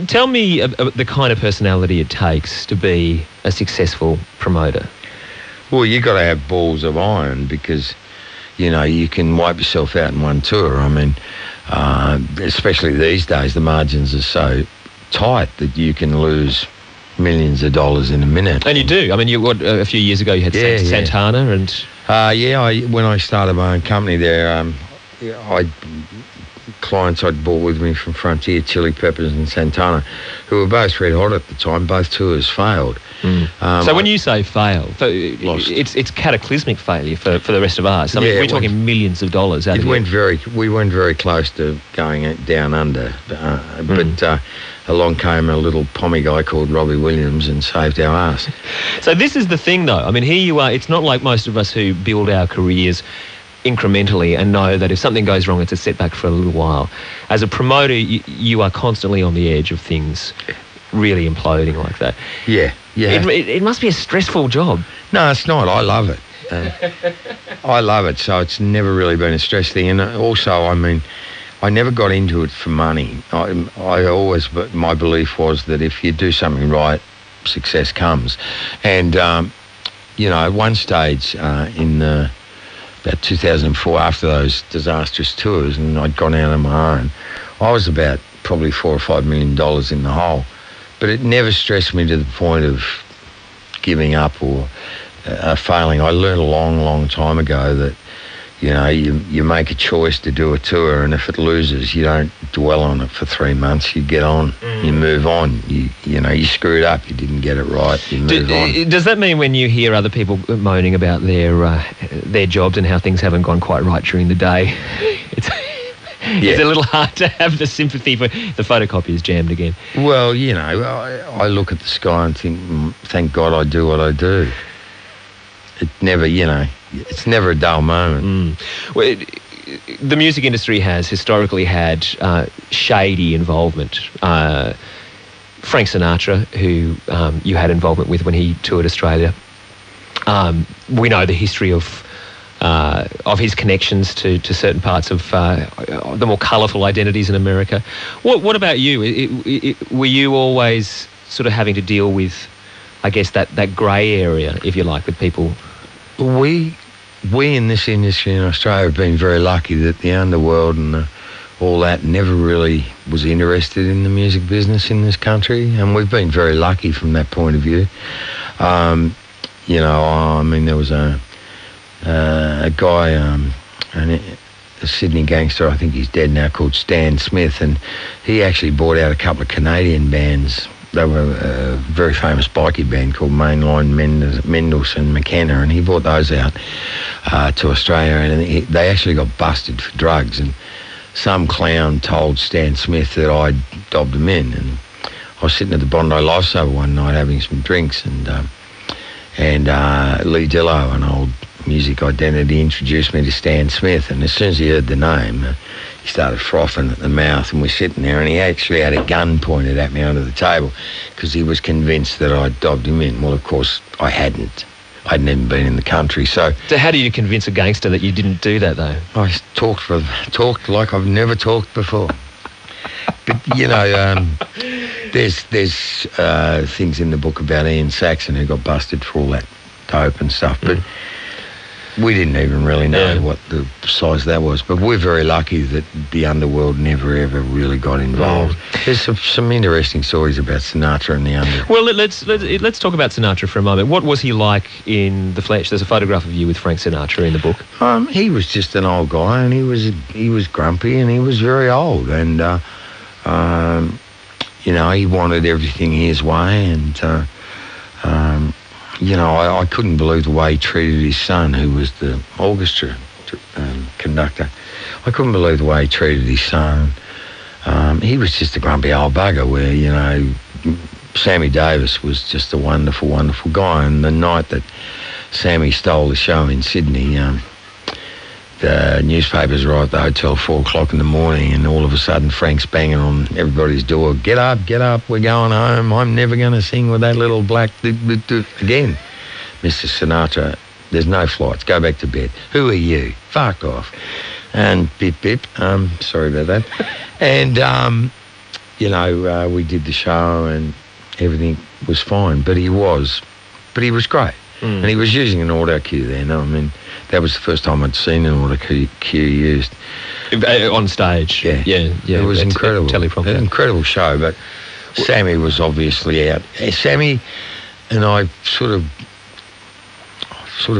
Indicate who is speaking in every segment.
Speaker 1: Tell me the kind of personality it takes to be a successful promoter.
Speaker 2: Well, you got to have balls of iron because, you know, you can wipe yourself out in one tour. I mean, especially these days, the margins are so tight that you can lose millions of dollars in a minute.
Speaker 1: And you do. I mean, a few years ago you had Santana and...
Speaker 2: when I started my own company there, clients I'd brought with me from Frontier, Chili Peppers and Santana, who were both red hot at the time. Both tours failed.
Speaker 1: So when you say fail,
Speaker 2: lost.
Speaker 1: It's cataclysmic failure for the rest of us. I mean, we're talking millions of dollars out of it.
Speaker 2: We went very close to going down under, but along came a little pommy guy called Robbie Williams and saved our ass.
Speaker 1: So this is the thing, though. I mean, here you are. It's not like most of us who build our careers incrementally and know that if something goes wrong, it's a setback for a little while. As a promoter, you are constantly on the edge of things really imploding like that.
Speaker 2: Yeah.
Speaker 1: It must be a stressful job.
Speaker 2: No, it's not. I love it. I love it. So it's never really been a stress thing. And also, I mean, I never got into it for money. But my belief was that if you do something right, success comes. And, you know, at one stage in about 2004, after those disastrous tours, and I'd gone out on my own, I was about probably $4 or $5 million in the hole. But it never stressed me to the point of giving up or failing. I learned a long, long time ago that, you know, you make a choice to do a tour, and if it loses, you don't dwell on it for 3 months. You get on, you move on. You know, you screwed up, you didn't get it right, you move on. Does
Speaker 1: that mean when you hear other people moaning about their jobs and how things haven't gone quite right during the day, it's a little hard to have the sympathy for the photocopier's jammed again?
Speaker 2: Well, you know, I look at the sky and think, thank God I do what I do. It never, you know, it's never a dull moment.
Speaker 1: Well, the music industry has historically had shady involvement. Frank Sinatra, who you had involvement with when he toured Australia. We know the history of his connections to certain parts of the more colourful identities in America. What about you? Were you always sort of having to deal with, I guess, that grey area, if you like, with people?
Speaker 2: We in this industry in Australia have been very lucky that the underworld and all that never really was interested in the music business in this country, and we've been very lucky from that point of view. You know, I mean, there was a guy, a Sydney gangster, I think he's dead now, called Stan Smith, and he actually bought out a couple of Canadian bands. They were a very famous bikie band called Mainline Mendelssohn McKenna, and he brought those out to Australia, and they actually got busted for drugs, and some clown told Stan Smith that I'd dobbed them in, and I was sitting at the Bondi Lifesaver one night having some drinks, and Lee Dillow, an old music identity, introduced me to Stan Smith, and as soon as he heard the name, he started frothing at the mouth, and we're sitting there, and he actually had a gun pointed at me under the table because he was convinced that I'd dobbed him in. Well, of course, I hadn't. I'd never been in the country, so
Speaker 1: how do you convince a gangster that you didn't do that, though?
Speaker 2: I talked like I've never talked before. But, you know, there's things in the book about Ian Saxon who got busted for all that dope and stuff, but we didn't even really know what the size of that was. But we're very lucky that the underworld never, ever really got involved. There's some interesting stories about Sinatra and the underworld.
Speaker 1: Well, let's talk about Sinatra for a moment. What was he like in the flesh? There's a photograph of you with Frank Sinatra in the book.
Speaker 2: He was just an old guy, and he was grumpy, and he was very old, and you know, he wanted everything his way, and you know, I couldn't believe the way he treated his son, who was the orchestra conductor. I couldn't believe the way he treated his son. He was just a grumpy old bugger where, you know, Sammy Davis was just a wonderful, wonderful guy. And the night that Sammy stole the show in Sydney, the newspapers arrived at the hotel at 4 o'clock in the morning, and all of a sudden Frank's banging on everybody's door. Get up, we're going home. I'm never going to sing with that little black... Again, Mr. Sinatra, there's no flights. Go back to bed. Who are you? Fuck off. And bip, sorry about that. And we did the show and everything was fine, but he was great. And he was using an auto cue then. I mean, that was the first time I'd seen an auto cue used.
Speaker 1: On stage?
Speaker 2: Yeah. It was incredible.
Speaker 1: Teleprompter.
Speaker 2: An incredible show, but Sammy was obviously out. Sammy and I sort of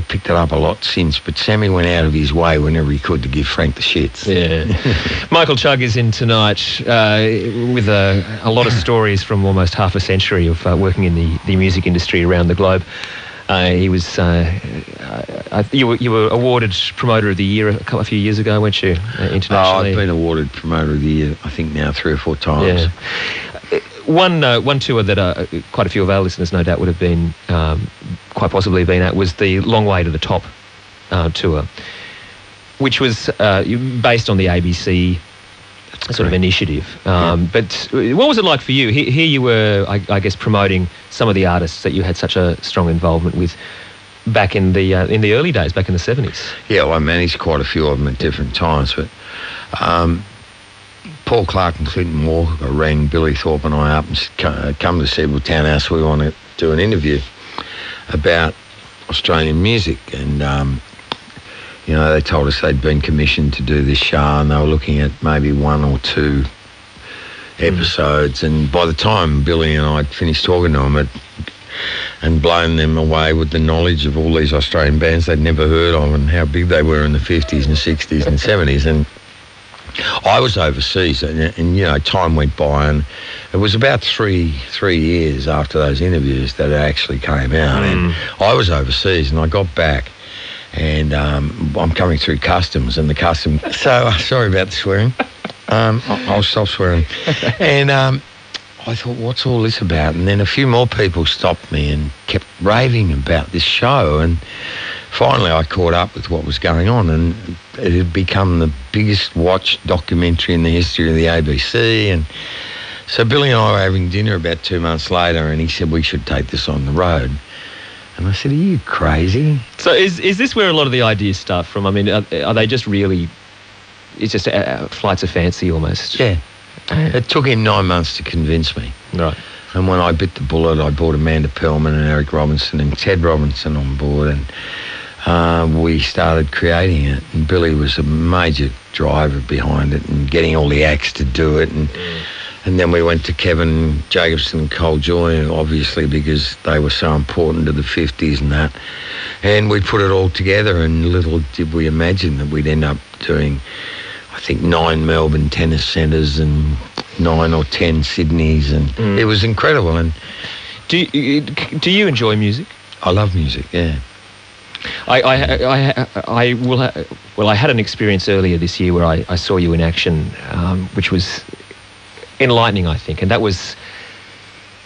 Speaker 2: picked it up a lot since, but Sammy went out of his way whenever he could to give Frank the shits.
Speaker 1: Yeah. Michael Chugg is in tonight with a lot of stories from almost half a century of working in the music industry around the globe. He was. You were awarded Promoter of the Year a few years ago, weren't you? Internationally.
Speaker 2: I've been awarded Promoter of the Year, I think now 3 or 4 times.
Speaker 1: Yeah. One tour that quite a few of our listeners, no doubt, would have been quite possibly been at was the Long Way to the Top tour, which was based on the ABC sort of initiative. But what was it like for you? Here you were, I guess, promoting some of the artists that you had such a strong involvement with back in the early days, back in the 70s.
Speaker 2: Yeah, well, I managed quite a few of them at different times, but Paul Clark and Clinton Moore rang Billy Thorpe and I up and said, come to Cedarville Townhouse, we want to do an interview about Australian music. And they told us they'd been commissioned to do this show and they were looking at maybe 1 or 2 episodes. And by the time Billy and I finished talking to them and blown them away with the knowledge of all these Australian bands they'd never heard of and how big they were in the 50s and 60s and 70s. And I was overseas and time went by and it was about three years after those interviews that it actually came out. And I was overseas and I got back. And I'm coming through customs and the custom. So sorry about the swearing. I'll stop swearing. And I thought, what's all this about? And then a few more people stopped me and kept raving about this show. And finally, I caught up with what was going on, and it had become the biggest watched documentary in the history of the ABC. And so Billy and I were having dinner about 2 months later, and he said we should take this on the road. And I said, are you crazy?
Speaker 1: So is this where a lot of the ideas start from? I mean, are they just really, it's just flights of fancy almost?
Speaker 2: Yeah. It took him 9 months to convince me.
Speaker 1: Right.
Speaker 2: And when I bit the bullet, I brought Amanda Perlman and Eric Robinson and Ted Robinson on board, and we started creating it. And Billy was a major driver behind it and getting all the acts to do it. And then we went to Kevin Jacobson and Cole Joy, obviously, because they were so important to the 50s and that. And we put it all together, and little did we imagine that we'd end up doing, I think, 9 Melbourne tennis centres and 9 or 10 Sydneys, and it was incredible. And
Speaker 1: do you enjoy music?
Speaker 2: I love music, yeah.
Speaker 1: I had an experience earlier this year where I saw you in action, which was enlightening, I think, and that was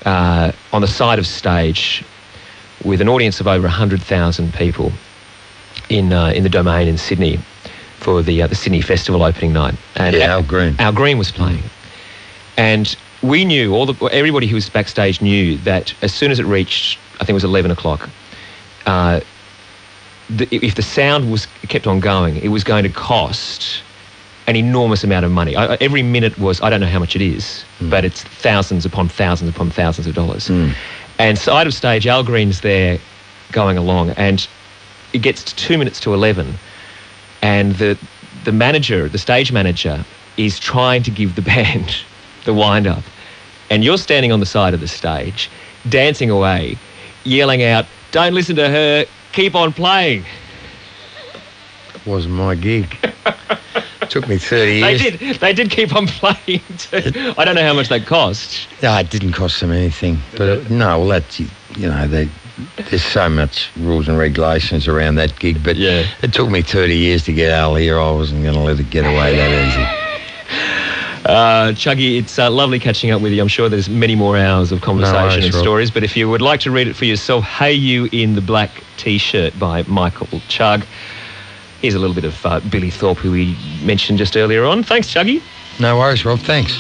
Speaker 1: on the side of stage with an audience of over 100,000 people in the Domain in Sydney for the Sydney Festival opening night. And
Speaker 2: Al Green.
Speaker 1: Al Green was playing, and we knew everybody who was backstage knew that as soon as it reached, I think it was 11 o'clock. If the sound was kept on going, it was going to cost an enormous amount of money. Every minute was, I don't know how much it is, but it's thousands upon thousands upon thousands of dollars. And side of stage, Al Green's there going along, and it gets to 2 minutes to 11, and the stage manager is trying to give the band the wind-up, and you're standing on the side of the stage, dancing away, yelling out, "Don't listen to her, keep on playing."
Speaker 2: It wasn't my gig. Took me 30 years.
Speaker 1: They did keep on playing too. I don't know how much that cost.
Speaker 2: No, it didn't cost them anything. But there's so much rules and regulations around that gig. But it took me 30 years to get Al here. I wasn't going to let it get away that easy.
Speaker 1: Chuggy, it's lovely catching up with you. I'm sure there's many more hours of conversation and stories. But if you would like to read it for yourself, Hey You in the Black T-shirt by Michael Chugg. Here's a little bit of Billy Thorpe, who we mentioned just earlier on. Thanks, Chuggy.
Speaker 2: No worries, Rob. Thanks.